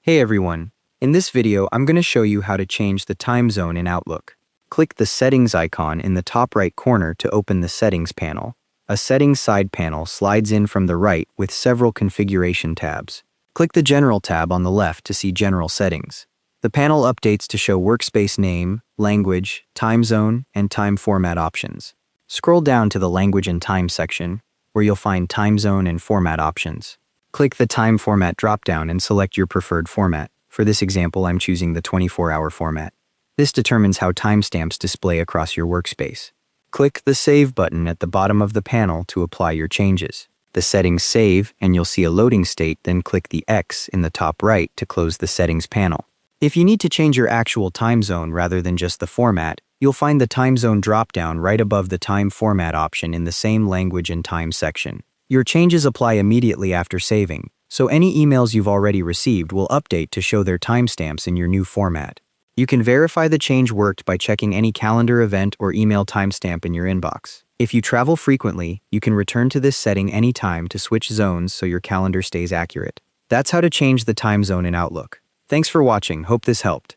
Hey everyone, in this video I'm going to show you how to change the time zone in Outlook. Click the settings icon in the top right corner to open the settings panel. A settings side panel slides in from the right with several configuration tabs. Click the General tab on the left to see General Settings. The panel updates to show workspace name, language, time zone, and time format options. Scroll down to the Language and Time section, where you'll find time zone and format options. Click the Time Format dropdown and select your preferred format. For this example, I'm choosing the 24-hour format. This determines how timestamps display across your workspace. Click the Save button at the bottom of the panel to apply your changes. The settings save and you'll see a loading state, then click the X in the top right to close the settings panel. If you need to change your actual time zone rather than just the format, you'll find the time zone dropdown right above the time format option in the same Language and Time section. Your changes apply immediately after saving, so any emails you've already received will update to show their timestamps in your new format. You can verify the change worked by checking any calendar event or email timestamp in your inbox. If you travel frequently, you can return to this setting anytime to switch zones so your calendar stays accurate. That's how to change the time zone in Outlook. Thanks for watching, hope this helped.